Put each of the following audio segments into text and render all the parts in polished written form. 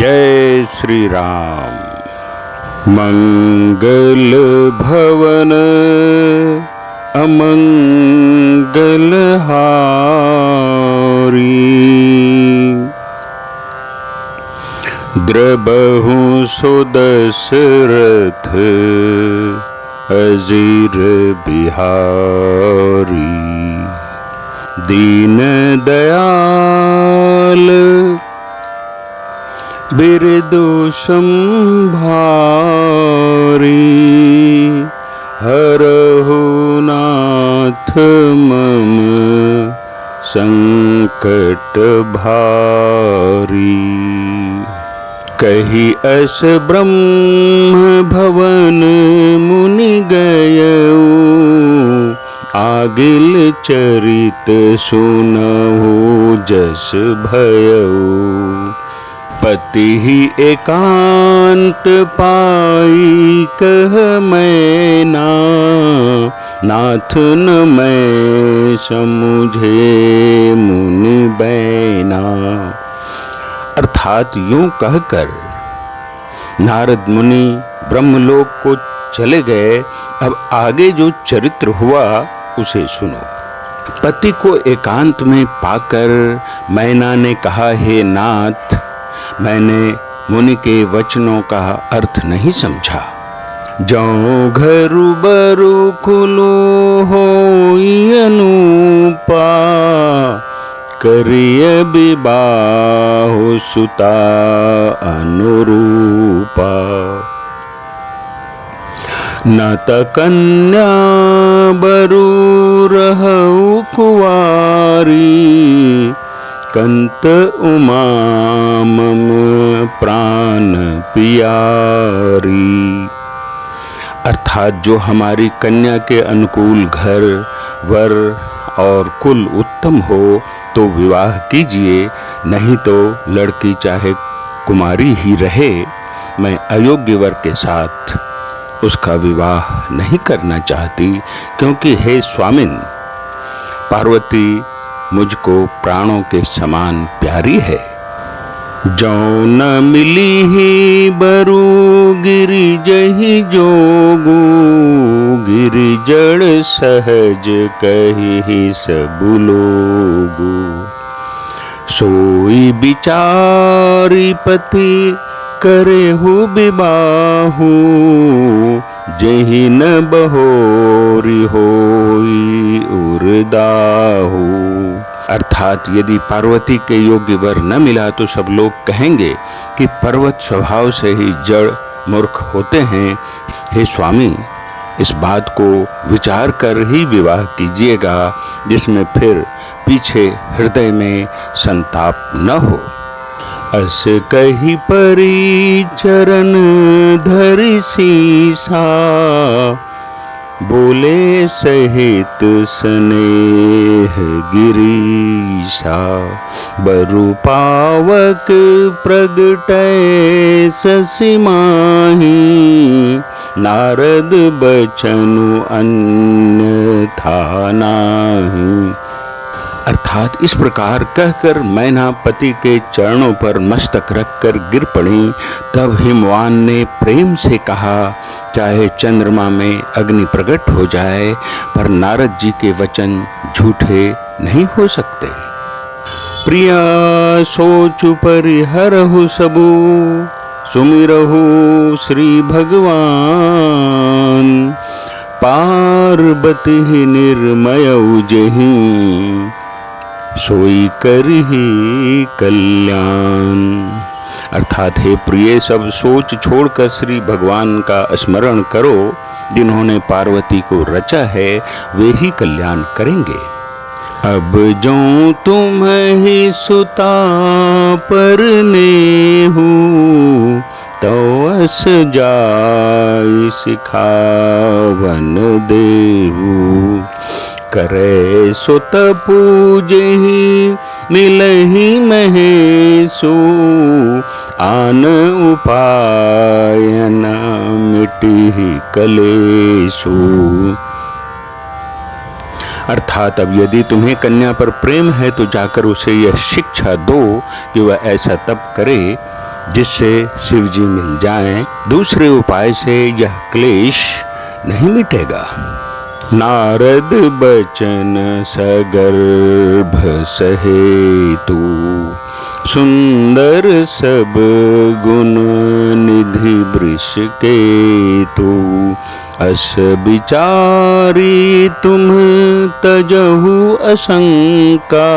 जय श्री राम। मंगल भवन अमंगल हारी, द्रबहु सो दशरथ अजीर बिहारी। दीन दयाल बिरदु संभारी, हरहु नाथ मम संकट भारी। कही अस ब्रह्म भवन मुनि गयऊ, आगिल चरित सुनहु जस भयऊ। पति ही एकांत पाई कह मैना, नाथ न मैं समुझे मुनि बैना। अर्थात यूं कहकर नारद मुनि ब्रह्मलोक को चले गए। अब आगे जो चरित्र हुआ उसे सुनो। पति को एकांत में पाकर मैना ने कहा, हे नाथ, मैंने मुनि के वचनों का अर्थ नहीं समझा। जौं घरु बरु खुलो होई अनुपा, करिय विवाह सुता अनुरूपा। न त कन्या बरु रहु कुवारी, कंत उमा मम प्राण पियारी। अर्थात जो हमारी कन्या के अनुकूल घर वर और कुल उत्तम हो तो विवाह कीजिए, नहीं तो लड़की चाहे कुमारी ही रहे, मैं अयोग्य वर के साथ उसका विवाह नहीं करना चाहती, क्योंकि हे स्वामिन, पार्वती मुझको प्राणों के समान प्यारी है। जौं न मिली ही बरु गिरि जहि जोगु, गिरि जड़ सहज कहि सबु लोगु। सोई बिचारी पति करेहु विबाहु, जहि न बहोरी होई उरदाहु। अर्थात यदि पार्वती के योग्य वर न मिला तो सब लोग कहेंगे कि पर्वत स्वभाव से ही जड़ मूर्ख होते हैं। हे स्वामी, इस बात को विचार कर ही विवाह कीजिएगा, जिसमें फिर पीछे हृदय में संताप न हो। अस कही परी चरण धरि सीसा, बोले सहित स्नेह गिरीशा। बरु पावक प्रगटै शशि माही, नारद बचनु अन्यथा नाहि। अर्थात इस प्रकार कहकर मैना पति के चरणों पर मस्तक रखकर गिर पड़ी। तब हिमवान ने प्रेम से कहा, चाहे चंद्रमा में अग्नि प्रकट हो जाए, पर नारद जी के वचन झूठे नहीं हो सकते। प्रिया सोचु परिहरहु सबु, सुमिरहु श्री भगवान। पार्वती निर्मयउ जहि, सोई करहि कल्याण। अर्थात हे प्रिय, सब सोच छोड़कर श्री भगवान का स्मरण करो। जिन्होंने पार्वती को रचा है वे ही कल्याण करेंगे। अब जो तुम ही सुता परनेहु, तो अस जाई सिखावन देहु। करे सुत पूजहि मिलहि महेशु, आन उपाय न मिटिहि कलेशु। अर्थात अब यदि तुम्हें कन्या पर प्रेम है तो जाकर उसे यह शिक्षा दो कि वह ऐसा तप करे जिससे शिव जी मिल जाएं। दूसरे उपाय से यह क्लेश नहीं मिटेगा। नारद बचन सगर्भ सहेतु, सुंदर सब गुण निधि वृष केतु। अस विचारी तुम तजहु आशंका,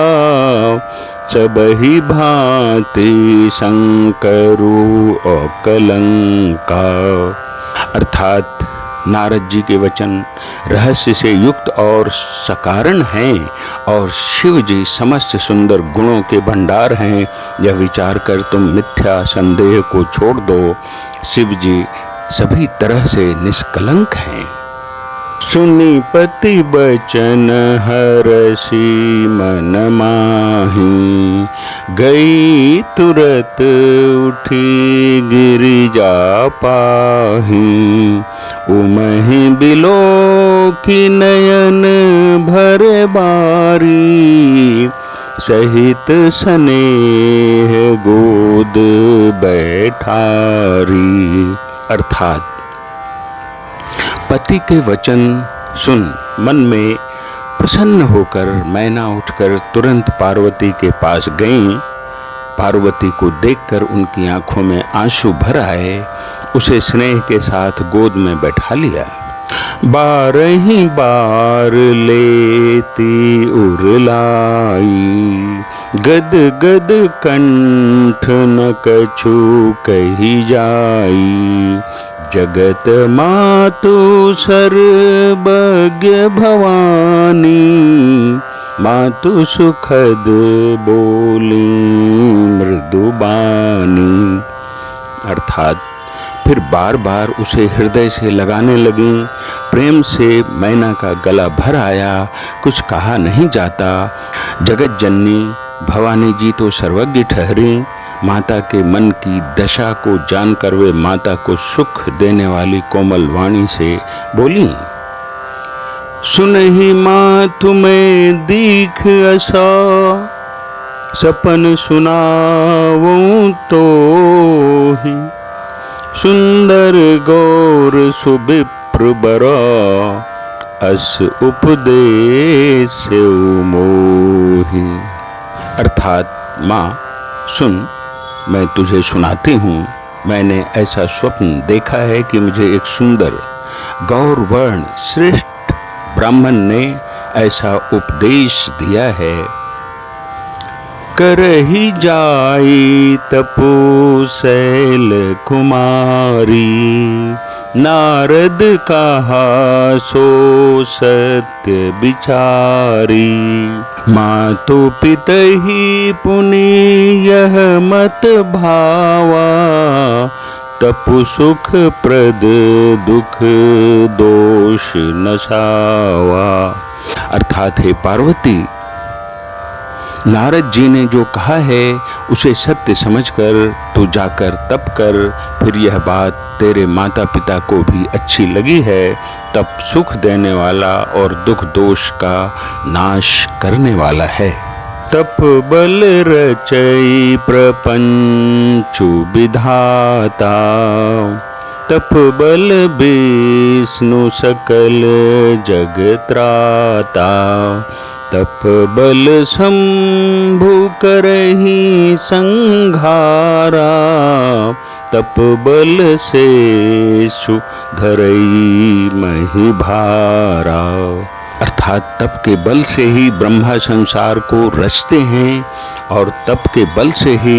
सबहि भांति शंकरु अकलंका। अर्थात नारद जी के वचन रहस्य से युक्त और सकारण हैं और शिव जी समस्त सुंदर गुणों के भंडार हैं। यह विचार कर तुम मिथ्या संदेह को छोड़ दो। शिव जी सभी तरह से निष्कलंक हैं। सुनि पति बचन हरषि मन माही, गई तुरत उठी गिरिजा पाही। उमहि बिलोकी नयन भर बारी, सहित स्नेह गोद बैठारी। अर्थात पति के वचन सुन मन में प्रसन्न होकर मैना उठकर तुरंत पार्वती के पास गईं। पार्वती को देखकर उनकी आंखों में आंसू भर आए। उसे स्नेह के साथ गोद में बैठा लिया। बारही बार लेती उरलाई, गद गद कंठ न कछु कही जाई। जगत मातु सर्वज्ञ भवानी, मातु सुखद बोली मृदुबानी। अर्थात फिर बार बार उसे हृदय से लगाने लगी। प्रेम से मैना का गला भर आया। कुछ कहा नहीं जाता। जगत जननी भवानी जी तो सर्वज्ञ ठहरी। माता के मन की दशा को जानकर वे माता को सुख देने वाली कोमल वाणी से बोली। सुनहि मातु मैं दीख असा, सपन सुनाऊं तो ही। सुंदर गौर सुविप्र बरा, अस उपदेश मोहि। अर्थात माँ सुन, मैं तुझे सुनाती हूँ। मैंने ऐसा स्वप्न देखा है कि मुझे एक सुंदर गौर वर्ण श्रेष्ठ ब्राह्मण ने ऐसा उपदेश दिया है। करहि जाई तपो शैल कुमारी, नारद कहा सो सत्य विचारी। मातु पितहि पुनि यह मत भावा, तपु सुख प्रद दुख दोष नसावा। अर्थात हे पार्वती, नारद जी ने जो कहा है उसे सत्य समझकर तू जाकर तप कर। फिर यह बात तेरे माता पिता को भी अच्छी लगी है। तप सुख देने वाला और दुख दोष का नाश करने वाला है। तप बल रचई प्रपंचु विधाता, तप बल विष्णु सकल जगत्राता। तप बल शंभु करहि संघारा, तप बल शेषु धरई मही भारा। अर्थात तप के बल से ही ब्रह्मा संसार को रचते हैं और तप के बल से ही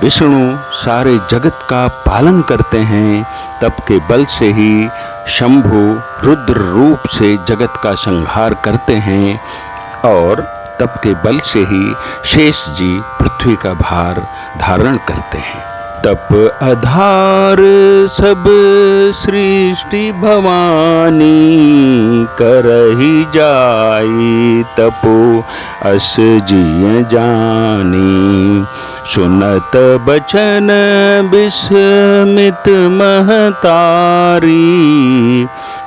विष्णु सारे जगत का पालन करते हैं। तप के बल से ही शंभु रुद्र रूप से जगत का संहार करते हैं और तप के बल से ही शेष जी पृथ्वी का भार धारण करते हैं। तप आधार सब सृष्टि भवानी, करहि जाई तपो अस जिय जानी। सुनत बचन विस्मित महतारी,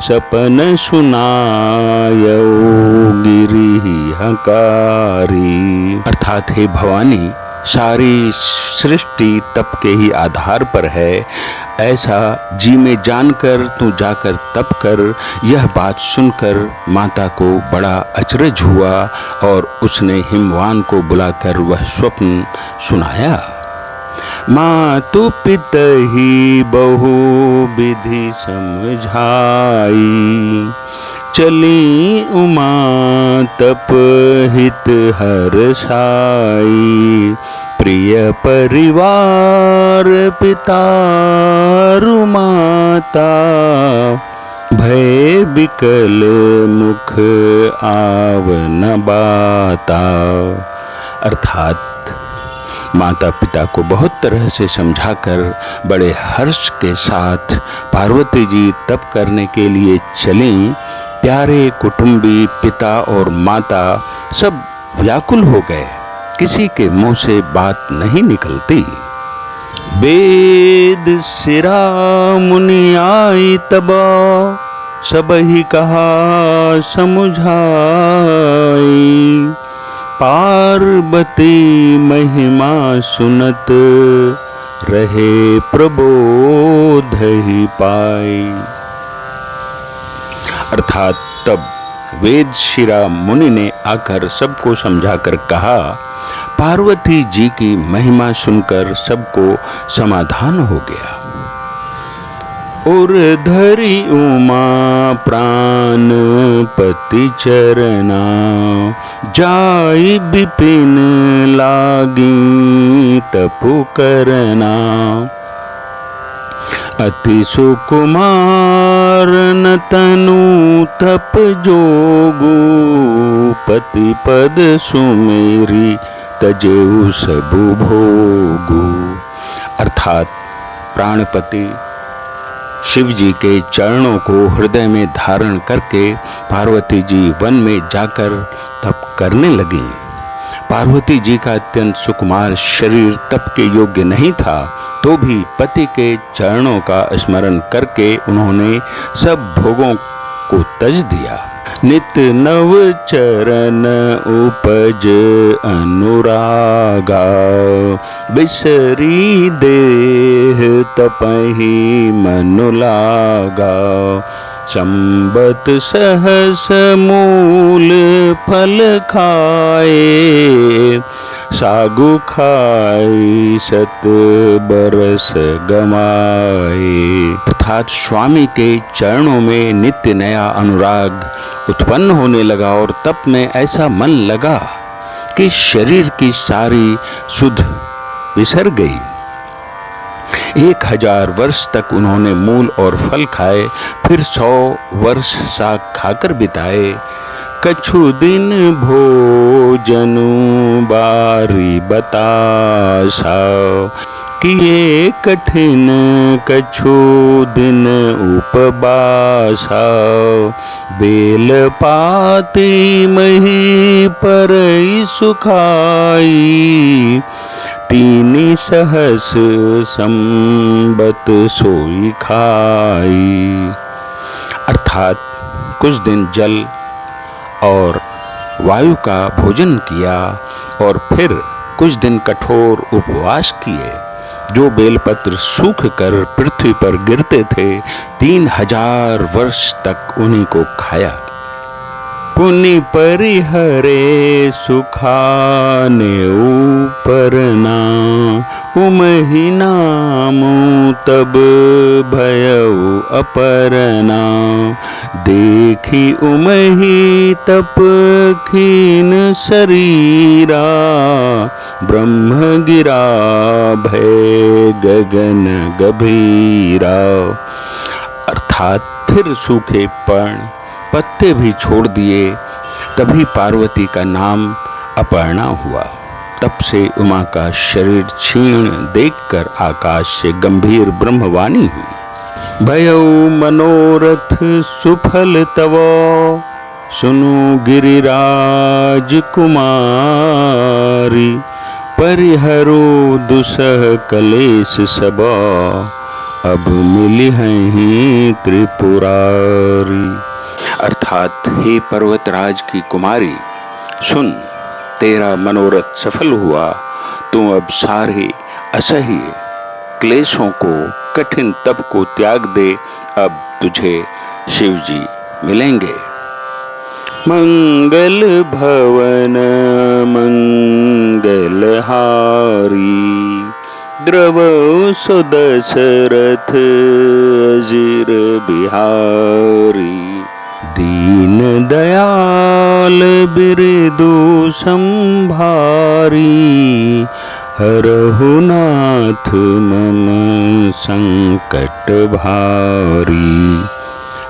सपन सुनायो गिरि हकारी। अर्थात हे भवानी, सारी सृष्टि तप के ही आधार पर है, ऐसा जी में जानकर तू जाकर तप कर। यह बात सुनकर माता को बड़ा अचरज हुआ और उसने हिमवान को बुलाकर वह स्वप्न सुनाया। मातु पितहि बहु विधि समझाई, चली उमा तप हित हर्षाई। प्रिय परिवार पितारु माता, भय विकल मुख आवन बाता। अर्थात माता पिता को बहुत तरह से समझाकर बड़े हर्ष के साथ पार्वती जी तप करने के लिए चलीं। प्यारे कुटुंबी पिता और माता सब व्याकुल हो गए, किसी के मुंह से बात नहीं निकलती। वेद सिरा मुनि आई तब, सबहि कहा समुझाई। पार्वती महिमा सुनत, रहे प्रबोध ही पाई। अर्थात तब वेद शिरा मुनि ने आकर सबको समझाकर कहा, पार्वती जी की महिमा सुनकर सबको समाधान हो गया। और धरी उमा प्राण पति चरना, जाई विपिन लागी तपु करना। अति सुकुमार न तनु तप जोगु, पति पद सुमेरी तजेउ सबु भोगु। अर्थात प्राणपति शिव जी के चरणों को हृदय में धारण करके पार्वती जी वन में जाकर तप करने लगी। पार्वती जी का अत्यंत सुकुमार शरीर तप के योग्य नहीं था, तो भी पति के चरणों का स्मरण करके उन्होंने सब भोगों को तज दिया। नित नव चरण उपज अनुरागा, बिसरी देह तपहि मनु लागा। संबत सहस मूल फल खाए, सागु खाई सत बरस गमाए। अर्थात स्वामी के चरणों में नित्य नया अनुराग उत्पन्न होने लगा और तप में ऐसा मन लगा कि शरीर की सारी सुध बिसर गई। 1000 वर्ष तक उन्होंने मूल और फल खाए, फिर 100 वर्ष साग खाकर बिताए। कछु दिन भोजनु बारी बतासा, किए कठिन कछु दिन उपवासा। बेल पाती मही परई सुखाई, तीनी सहस संबत सोई खाई। अर्थात कुछ दिन जल और वायु का भोजन किया और फिर कुछ दिन कठोर उपवास किए। जो बेलपत्र सूख कर पृथ्वी पर गिरते थे, 3000 वर्ष तक उन्हीं को खाया। पुनि परिहरे सुखाने ऊपरना, उमहि नामु तब भयउ अपरना। देखी उमहि तप खीन शरीरा, ब्रह्म गिरा भय गगन गभीरा। अर्थात फिर सूखे पर्ण पत्ते भी छोड़ दिए, तभी पार्वती का नाम अपर्णा हुआ। तब से उमा का शरीर क्षीण देखकर आकाश से गंभीर ब्रह्मवाणी हुई। भयउ मनोरथ सुफल तव, सुनु गिरिराज कुमारी। परिहरो दुसह कलेश सब, अब मिली हैं त्रिपुरारी। अर्थात हे पर्वतराज की कुमारी, सुन, तेरा मनोरथ सफल हुआ, तू अब सारे असह्य क्लेशों को, कठिन तप को त्याग दे। अब तुझे शिव जी मिलेंगे। मंगल भवन मंगलहारी, द्रवौ सुदशरथ अजिर बिहारी। दीन दयाल बिरदु संभारी, हरहु नाथ मम संकट भारी।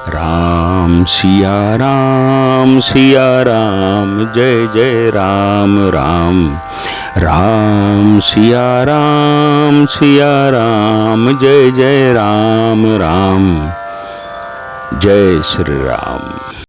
राम सिया राम जय जय राम राम। राम सिया राम जय जय राम राम। जय श्री राम।